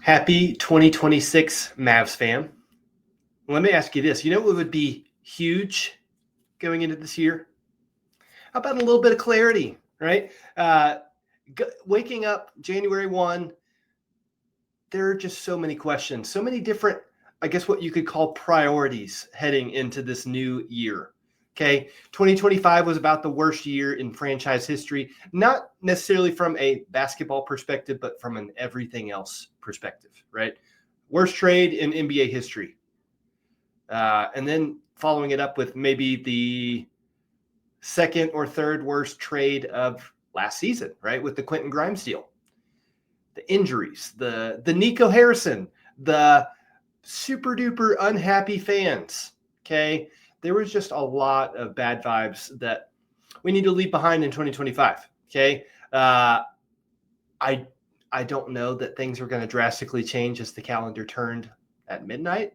Happy 2026 Mavs fan. Let me ask you this. You know what would be huge going into this year? How about a little bit of clarity, right? Waking up January 1, there are just so many questions, so many different, I guess what you could call priorities heading into this new year. Okay, 2025 was about the worst year in franchise history, not necessarily from a basketball perspective, but from an everything else perspective, right? Worst trade in NBA history. And then following it up with maybe the second or third worst trade of last season, right? With the Quentin Grimes deal. The injuries, the Nico Harrison, the super duper unhappy fans, okay? There was just a lot of bad vibes that we need to leave behind in 2025. Okay. I don't know that things are going to drastically change as the calendar turned at midnight,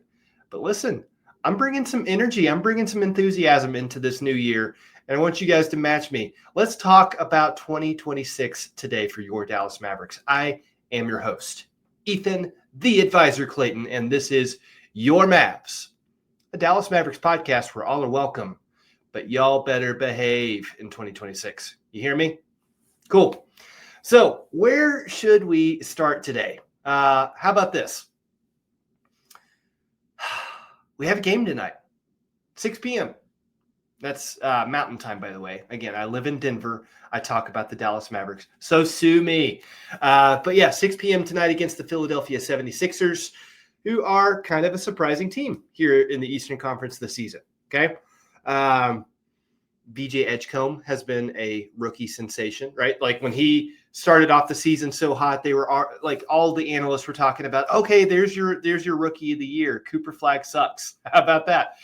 but listen, I'm bringing some energy. I'm bringing some enthusiasm into this new year, and I want you guys to match me. Let's talk about 2026 today for your Dallas Mavericks. I am your host, Ethan, the advisor Clayton, and this is Your Mavs, a Dallas Mavericks podcast where all are welcome, but y'all better behave in 2026. You hear me? Cool. So where should we start today? How about this? We have a game tonight, 6 p.m. That's Mountain Time, by the way. Again, I live in Denver. I talk about the Dallas Mavericks, so sue me. But yeah, 6 p.m. tonight against the Philadelphia 76ers, who are kind of a surprising team here in the Eastern Conference this season, okay? VJ Edgecombe has been a rookie sensation, right? Like when he started off the season so hot, they were like all the analysts were talking about, okay, there's your rookie of the year. Cooper Flagg sucks. How about that?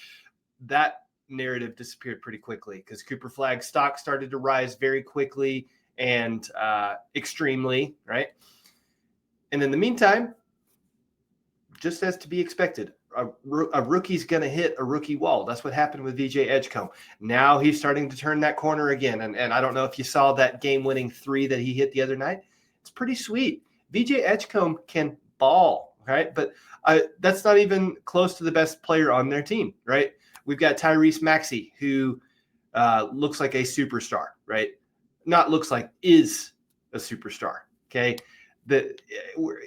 That narrative disappeared pretty quickly because Cooper Flagg's stock started to rise very quickly and extremely, right? And in the meantime, just as to be expected, a rookie's going to hit a rookie wall. That's what happened with VJ Edgecombe. Now he's starting to turn that corner again. And I don't know if you saw that game-winning three that he hit the other night. It's pretty sweet. VJ Edgecombe can ball, right? But that's not even close to the best player on their team, right? We've got Tyrese Maxey, who looks like a superstar, right? Not looks like, is a superstar, okay?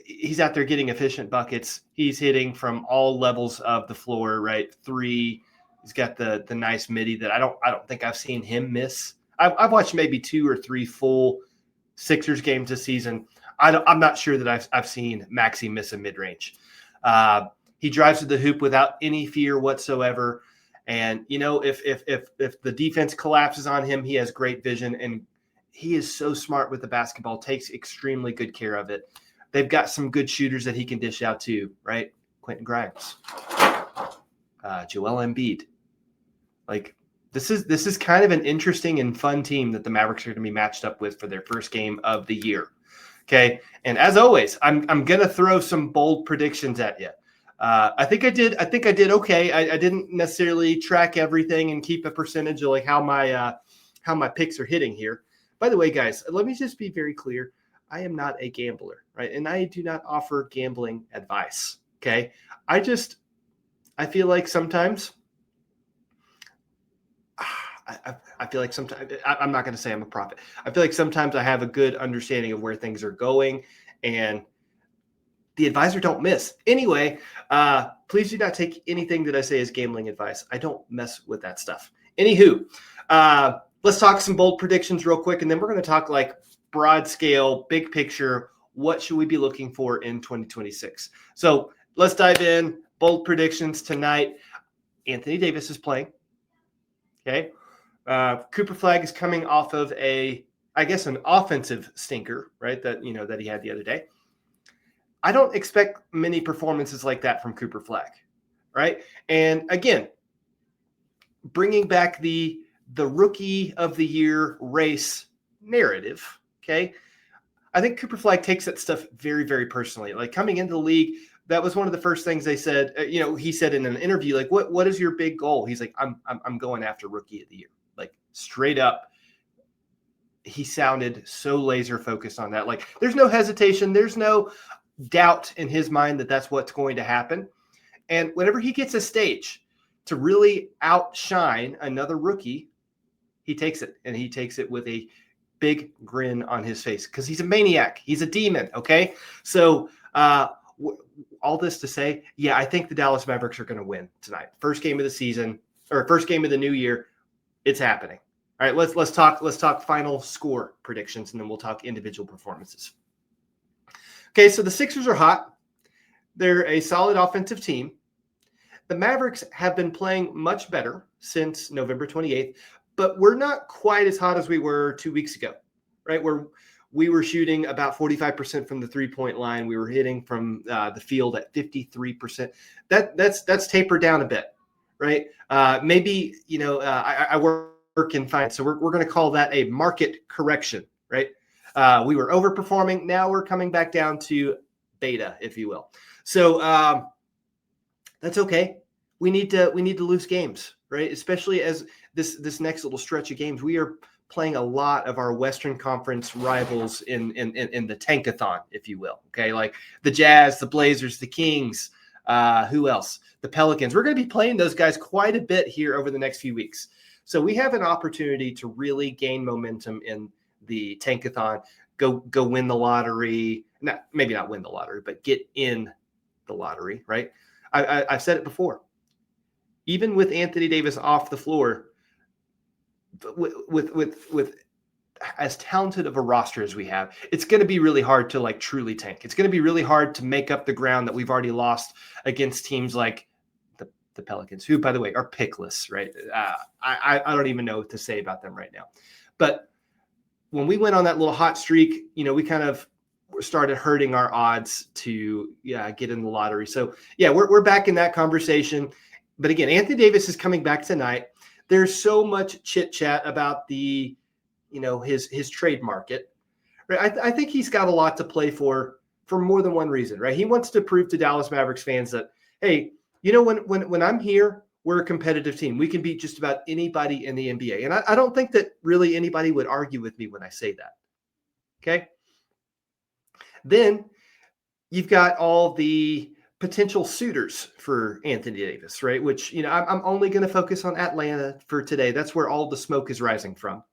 He's out there getting efficient buckets. He's hitting from all levels of the floor, right? Three. He's got the nice midi that I don't think I've seen him miss. I've watched maybe 2 or 3 full Sixers games this season. I'm not sure that I've seen Maxey miss a mid range. He drives to the hoop without any fear whatsoever. And you know, if the defense collapses on him, he has great vision, and he is so smart with the basketball, takes extremely good care of it. They've got some good shooters that he can dish out to, right? Quentin Grimes, Joel Embiid. Like this is kind of an interesting and fun team that the Mavericks are going to be matched up with for their first game of the year. Okay, and as always, I'm going to throw some bold predictions at you. I think I did okay. I didn't necessarily track everything and keep a percentage of like how my picks are hitting here. By the way, guys, let me just be very clear. I am not a gambler, right? And I do not offer gambling advice, okay? I feel like sometimes I feel like sometimes I'm not going to say I'm a prophet. I feel like sometimes I have a good understanding of where things are going, and the advisor don't miss. Anyway, please do not take anything that I say as gambling advice. I don't mess with that stuff. Anywho, let's talk some bold predictions real quick, and then we're going to talk like broad scale, big picture. What should we be looking for in 2026? So let's dive in. Bold predictions tonight. Anthony Davis is playing. Okay. Cooper Flagg is coming off of an offensive stinker, right? That he had the other day. I don't expect many performances like that from Cooper Flagg, right? And again, bringing back the rookie of the year race narrative, okay? I think Cooper Flagg takes that stuff very, very personally. Like coming into the league, that was one of the first things they said. He said in an interview, like, "What is your big goal?" He's like, "I'm going after rookie of the year." Like straight up, he sounded so laser focused on that. Like, there's no hesitation. There's no, doubt in his mind that that's what's going to happen. And whenever he gets a stage to really outshine another rookie, he takes it, and he takes it with a big grin on his face because he's a maniac. He's a demon. Okay. So all this to say, yeah, I think the Dallas Mavericks are going to win tonight. First game of the season, or first game of the new year. It's happening. All right. Let's talk final score predictions, and then we'll talk individual performances. Okay. So the Sixers are hot. They're a solid offensive team. The Mavericks have been playing much better since November 28th, but we're not quite as hot as we were 2 weeks ago, right? Where we were shooting about 45% from the three-point line. We were hitting from the field at 53%. That's tapered down a bit, right? Maybe, I work in finance, so we're going to call that a market correction, right? We were overperforming. Now we're coming back down to beta, if you will. So that's okay. We need to lose games, right? Especially as this next little stretch of games, we are playing a lot of our Western Conference rivals in the tankathon, if you will. Okay, like the Jazz, the Blazers, the Kings. Who else? The Pelicans. We're going to be playing those guys quite a bit here over the next few weeks. So we have an opportunity to really gain momentum in the tankathon. Go win the lottery. Maybe not win the lottery, but get in the lottery, right? I've said it before. Even with Anthony Davis off the floor, with as talented of a roster as we have, it's going to be really hard to like truly tank. It's going to be really hard to make up the ground that we've already lost against teams like the Pelicans, who, by the way, are pickless, right? I don't even know what to say about them right now. But when we went on that little hot streak, we kind of started hurting our odds to get in the lottery. So yeah, we're back in that conversation. But again, Anthony Davis is coming back tonight. There's so much chit chat about the, his trade market. Right? I think he's got a lot to play for more than one reason, right? He wants to prove to Dallas Mavericks fans that, hey, when I'm here, we're a competitive team. We can beat just about anybody in the NBA. And I don't think that really anybody would argue with me when I say that. Okay. Then you've got all the potential suitors for Anthony Davis, right? Which, I'm only going to focus on Atlanta for today. That's where all the smoke is rising from.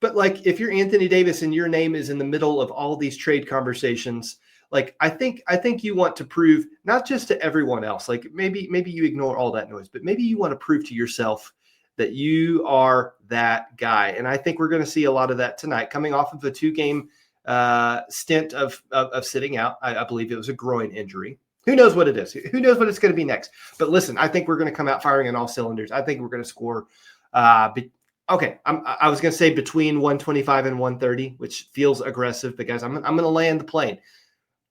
But like, if you're Anthony Davis and your name is in the middle of all these trade conversations, like, I think you want to prove not just to everyone else, like maybe you ignore all that noise, but maybe you want to prove to yourself that you are that guy. And I think we're going to see a lot of that tonight, coming off of a 2-game stint of sitting out. I believe it was a groin injury. Who knows what it is? Who knows what it's going to be next? But listen, I think we're going to come out firing on all cylinders. I think we're going to score. Okay, I was going to say between 125 and 130, which feels aggressive, but guys, I'm going to land the plane.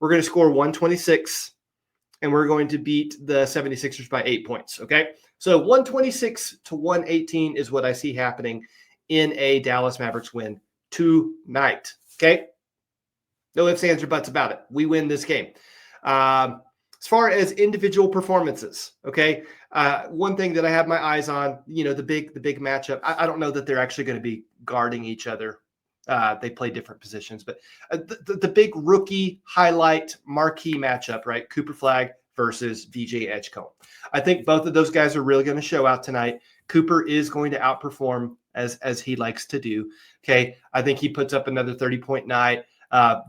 We're going to score 126, and we're going to beat the 76ers by 8 points, okay? So 126 to 118 is what I see happening in a Dallas Mavericks win tonight, okay? No ifs, ands, or buts about it. We win this game. As far as individual performances, okay, one thing that I have my eyes on, the big matchup. I don't know that they're actually going to be guarding each other. They play different positions, but the big rookie highlight marquee matchup, right? Cooper Flagg versus VJ Edgecombe. I think both of those guys are really going to show out tonight. Cooper is going to outperform as he likes to do. Okay, I think he puts up another 30-point night.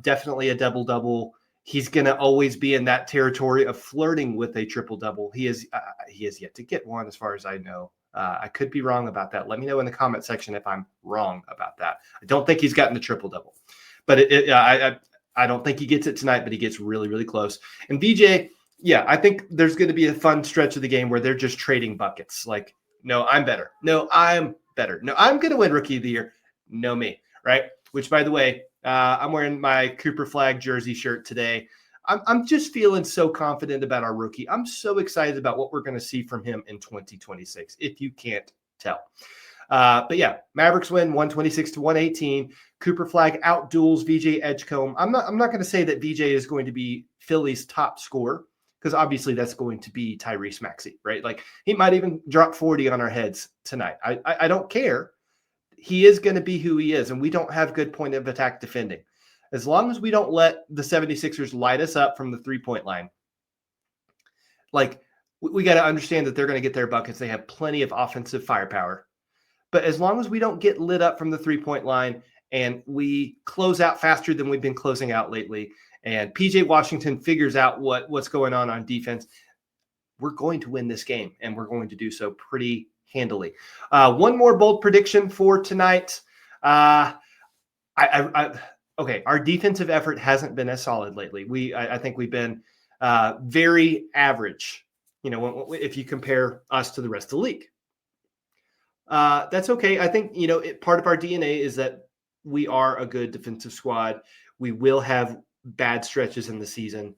Definitely a double-double. He's going to always be in that territory of flirting with a triple-double. He has yet to get one, as far as I know. I could be wrong about that. Let me know in the comment section if I'm wrong about that. I don't think he's gotten the triple-double. But I don't think he gets it tonight, but he gets really, really close. And VJ, I think there's going to be a fun stretch of the game where they're just trading buckets. Like, no, I'm better. No, I'm better. No, I'm going to win Rookie of the Year. No, me, right? Which, by the way, I'm wearing my Cooper Flagg jersey shirt today. I'm just feeling so confident about our rookie. I'm so excited about what we're going to see from him in 2026, if you can't tell. But yeah, Mavericks win 126 to 118. Cooper Flagg outduels VJ Edgecombe. I'm not going to say that VJ is going to be Philly's top scorer, because obviously that's going to be Tyrese Maxey, right? Like, he might even drop 40 on our heads tonight. I don't care. He is going to be who he is, and we don't have good point of attack defending. As long as we don't let the 76ers light us up from the 3-point line, like we got to understand that they're going to get their buckets. They have plenty of offensive firepower. But as long as we don't get lit up from the 3-point line and we close out faster than we've been closing out lately, and PJ Washington figures out what's going on defense, we're going to win this game, and we're going to do so pretty handily. One more bold prediction for tonight. Okay, our defensive effort hasn't been as solid lately. I think we've been very average, if you compare us to the rest of the league. That's okay. I think, part of our DNA is that we are a good defensive squad. We will have bad stretches in the season.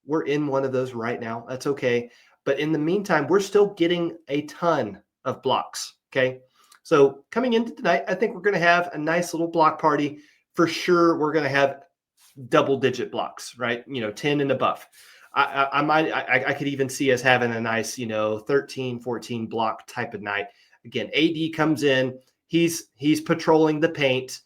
We're in one of those right now. That's okay. But in the meantime, we're still getting a ton of blocks. Okay. So coming into tonight, I think we're going to have a nice little block party. For sure, we're going to have double-digit blocks, right? 10 and above. I could even see us having a nice, 13, 14 block type of night. Again, AD comes in. He's patrolling the paint.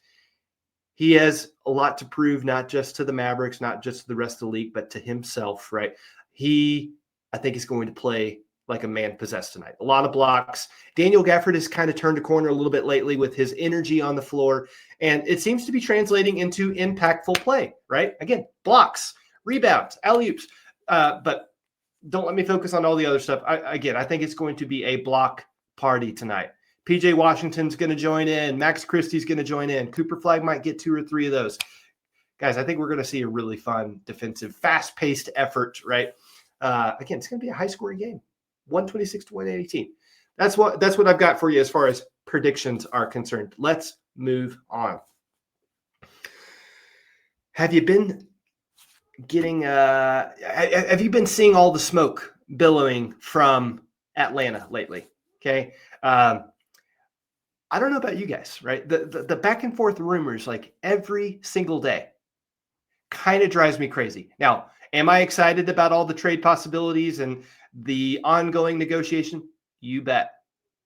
He has a lot to prove, not just to the Mavericks, not just to the rest of the league, but to himself, right? I think he's going to play like a man possessed tonight. A lot of blocks. Daniel Gafford has kind of turned a corner a little bit lately with his energy on the floor, and it seems to be translating into impactful play, right? Again, blocks, rebounds, alley-oops. But don't let me focus on all the other stuff. I think it's going to be a block party tonight. PJ Washington's going to join in. Max Christie's going to join in. Cooper Flagg might get 2 or 3 of those. Guys, I think we're going to see a really fun defensive, fast-paced effort, right? Again, it's going to be a high-scoring game. 126 to 118. That's what I've got for you as far as predictions are concerned. Let's move on. Have you been seeing all the smoke billowing from Atlanta lately? Okay. I don't know about you guys, right? The back and forth rumors like every single day kind of drives me crazy. Now, am I excited about all the trade possibilities and the ongoing negotiation? You bet.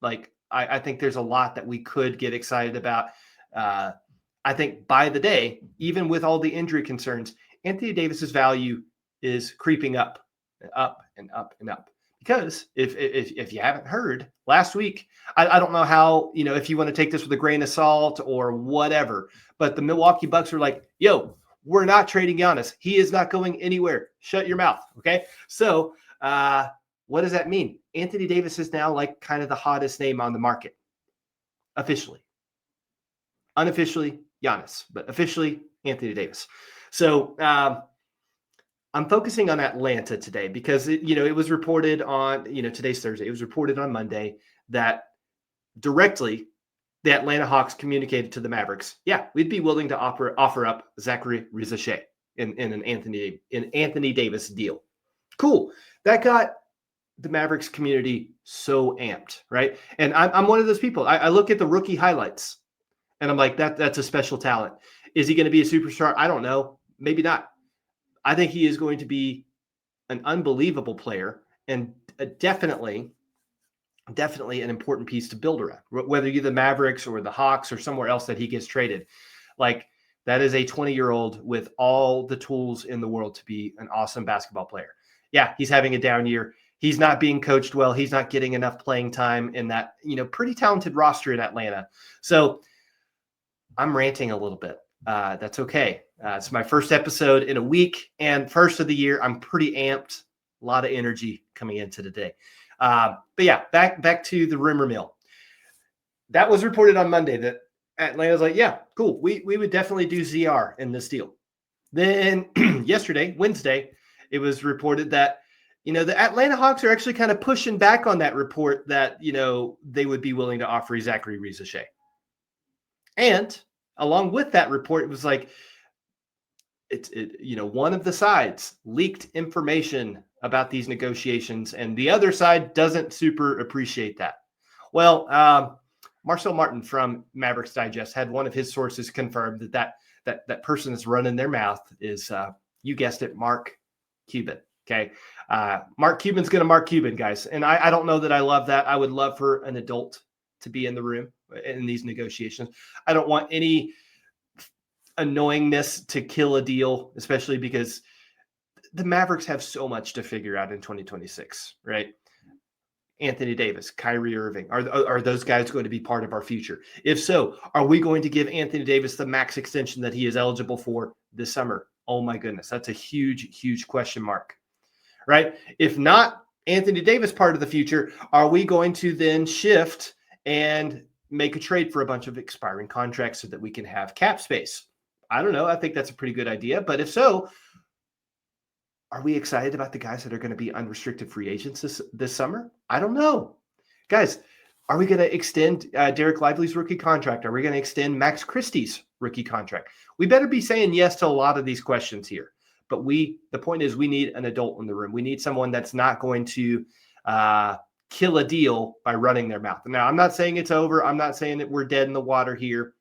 Like, I think there's a lot that we could get excited about. I think by the day, even with all the injury concerns, Anthony Davis's value is creeping up and up and up and up. Because if you haven't heard, last week, I don't know how, if you want to take this with a grain of salt or whatever, but the Milwaukee Bucks are like, yo, we're not trading Giannis. He is not going anywhere. Shut your mouth. Okay. So, what does that mean? Anthony Davis is now like kind of the hottest name on the market. Officially. Unofficially, Giannis, but officially Anthony Davis. So I'm focusing on Atlanta today because it was reported on, today's Thursday. It was reported on Monday that directly the Atlanta Hawks communicated to the Mavericks, yeah, we'd be willing to offer up Zachary Rizichet in an Anthony Davis deal. Cool. That got the Mavericks community so amped, right? And I'm one of those people. I look at the rookie highlights and I'm like, that's a special talent. Is he going to be a superstar? I don't know. Maybe not. I think he is going to be an unbelievable player and definitely an important piece to build around, whether you're the Mavericks or the Hawks or somewhere else that he gets traded. Like, that is a 20-year-old with all the tools in the world to be an awesome basketball player. Yeah, he's having a down year. He's not being coached well. He's not getting enough playing time in that, pretty talented roster in Atlanta. So I'm ranting a little bit. That's okay. It's my first episode in a week and first of the year. I'm pretty amped. A lot of energy coming into today. But yeah, back to the rumor mill. That was reported on Monday that Atlanta's like, yeah, cool. We would definitely do ZR in this deal. Then yesterday, Wednesday, it was reported that, the Atlanta Hawks are actually kind of pushing back on that report that, they would be willing to offer Zachary Rizichet. And along with that report, it was like, one of the sides leaked information about these negotiations, and the other side doesn't super appreciate that. Well, Marcel Martin from Mavericks Digest had one of his sources confirm that person that's running their mouth is, you guessed it, Mark Cuban. Okay. Mark Cuban's going to Mark Cuban, guys. And I don't know that I love that. I would love for an adult to be in the room in these negotiations. I don't want any annoyingness to kill a deal, especially because the Mavericks have so much to figure out in 2026, right? Anthony Davis, Kyrie Irving, are those guys going to be part of our future? If so, are we going to give Anthony Davis the max extension that he is eligible for this summer? Oh my goodness, that's a huge, huge question mark, right? If not Anthony Davis part of the future, are we going to then shift and make a trade for a bunch of expiring contracts so that we can have cap space? I don't know. I think that's a pretty good idea. But if so, are we excited about the guys that are going to be unrestricted free agents this summer? I don't know. Guys, are we going to extend Derek Lively's rookie contract? Are we going to extend Max Christie's rookie contract? We better be saying yes to a lot of these questions here. But the point is we need an adult in the room. We need someone that's not going to kill a deal by running their mouth. Now, I'm not saying it's over. I'm not saying that we're dead in the water here.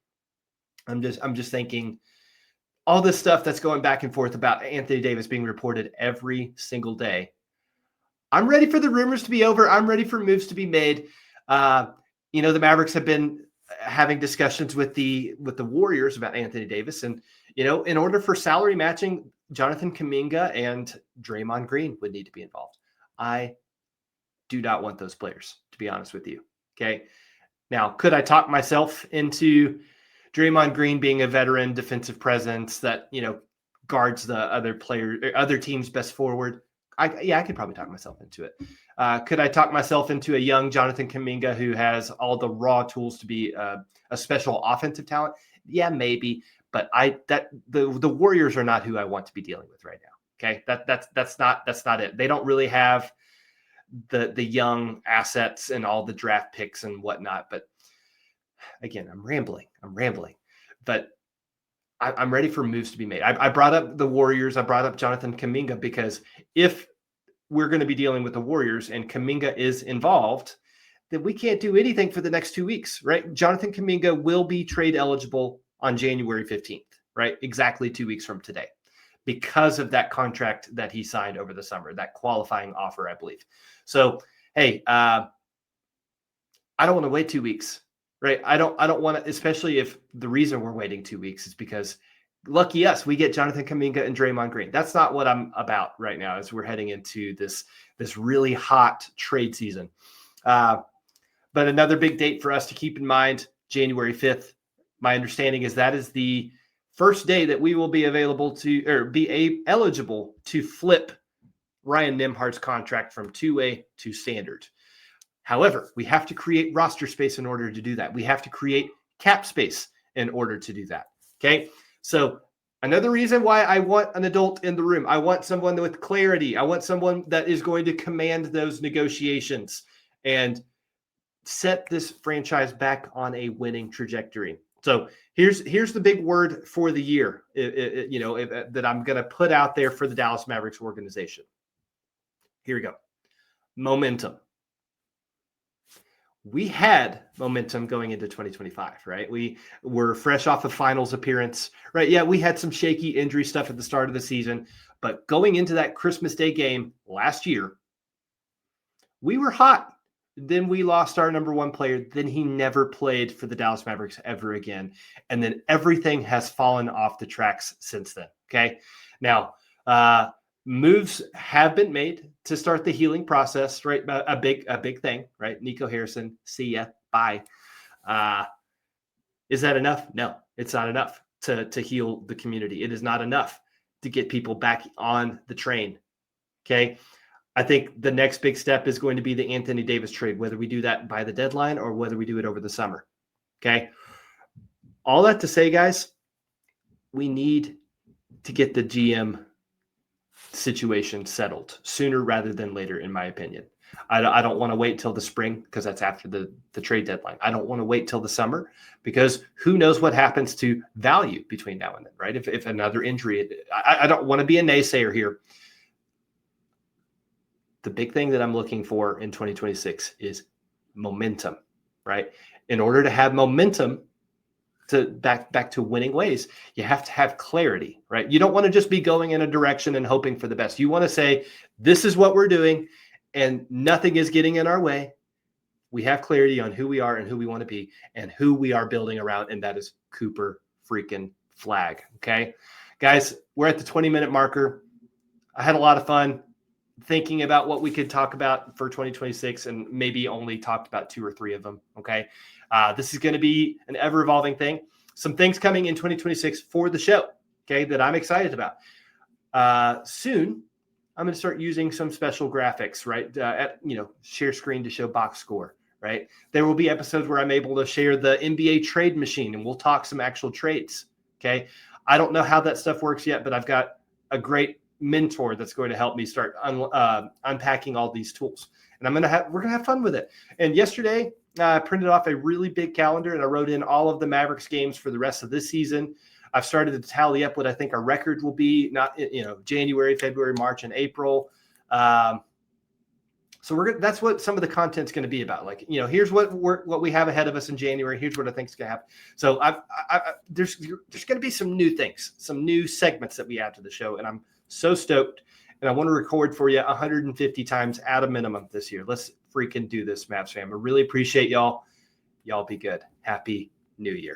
I'm just thinking all this stuff that's going back and forth about Anthony Davis being reported every single day. I'm ready for the rumors to be over. I'm ready for moves to be made. The Mavericks have been having discussions with the Warriors about Anthony Davis. And, in order for salary matching, Jonathan Kuminga and Draymond Green would need to be involved. I do not want those players, to be honest with you. Okay. Now, could I talk myself into Draymond Green being a veteran defensive presence that, guards the other team's best forward? I could probably talk myself into it. Could I talk myself into a young Jonathan Kuminga who has all the raw tools to be a special offensive talent? Yeah, maybe. But the Warriors are not who I want to be dealing with right now. Okay, that's not it. They don't really have the young assets and all the draft picks and whatnot. But again, I'm rambling. But I'm ready for moves to be made. I brought up the Warriors. I brought up Jonathan Kuminga because if we're going to be dealing with the Warriors and Kuminga is involved, then we can't do anything for the next 2 weeks, right? Jonathan Kuminga will be trade eligible on January 15th, right? Exactly 2 weeks from today, because of that contract that he signed over the summer, that qualifying offer, I believe. So, hey, I don't want to wait 2 weeks, right? I don't want to, especially if the reason we're waiting 2 weeks is because lucky us, we get Jonathan Kuminga and Draymond Green. That's not what I'm about right now as we're heading into this really hot trade season. But another big date for us to keep in mind, January 5th. My understanding is that is the first day that we will be available to, or be eligible to flip Ryan Nembhard's contract from 2A to standard. However, we have to create roster space in order to do that. We have to create cap space in order to do that. Okay. So another reason why I want an adult in the room, I want someone with clarity. I want someone that is going to command those negotiations and set this franchise back on a winning trajectory. So here's the big word for the year, that I'm going to put out there for the Dallas Mavericks organization. Here we go. Momentum. We had momentum going into 2025, right? We were fresh off a finals appearance, right? Yeah, we had some shaky injury stuff at the start of the season, but going into that Christmas Day game last year, we were hot. Then we lost our number one player. Then he never played for the Dallas Mavericks ever again. And then everything has fallen off the tracks since then. Okay. Now, moves have been made to start the healing process, right? A big thing, right? Nico Harrison, see ya, bye. Is that enough? No, it's not enough to heal the community. It is not enough to get people back on the train. Okay. I think the next big step is going to be the Anthony Davis trade, whether we do that by the deadline or whether we do it over the summer. Okay. All that to say, guys, we need to get the GM situation settled sooner rather than later, in my opinion. I don't want to wait till the spring because that's after the trade deadline. I don't want to wait till the summer because who knows what happens to value between now and then, right? If another injury, I don't want to be a naysayer here. The big thing that I'm looking for in 2026 is momentum, right? In order to have momentum to back to winning ways, you have to have clarity, right? You don't want to just be going in a direction and hoping for the best. You want to say, this is what we're doing and nothing is getting in our way. We have clarity on who we are and who we want to be and who we are building around. And that is Cooper freaking Flagg. Okay, guys, we're at the 20-minute marker. I had a lot of fun thinking about what we could talk about for 2026 and maybe only talked about 2 or 3 of them. Okay. This is going to be an ever evolving thing. Some things coming in 2026 for the show. Okay. That I'm excited about. Soon I'm going to start using some special graphics, right? Share screen to show box score, right? There will be episodes where I'm able to share the NBA trade machine and we'll talk some actual trades. Okay. I don't know how that stuff works yet, but I've got a great mentor that's going to help me start unpacking all these tools, and we're gonna have fun with it. And yesterday I printed off a really big calendar and I wrote in all of the Mavericks games for the rest of this season. I've started to tally up what I think our record will be, not January, February, March, and April. So that's what some of the content's going to be about. Like, here's what we have ahead of us in January. Here's what I think is going to happen. So there's going to be some new things, some new segments that we add to the show, and I'm so stoked. And I want to record for you 150 times at a minimum this year. Let's freaking do this, Mavs fam. I really appreciate y'all. Y'all be good. Happy New Year.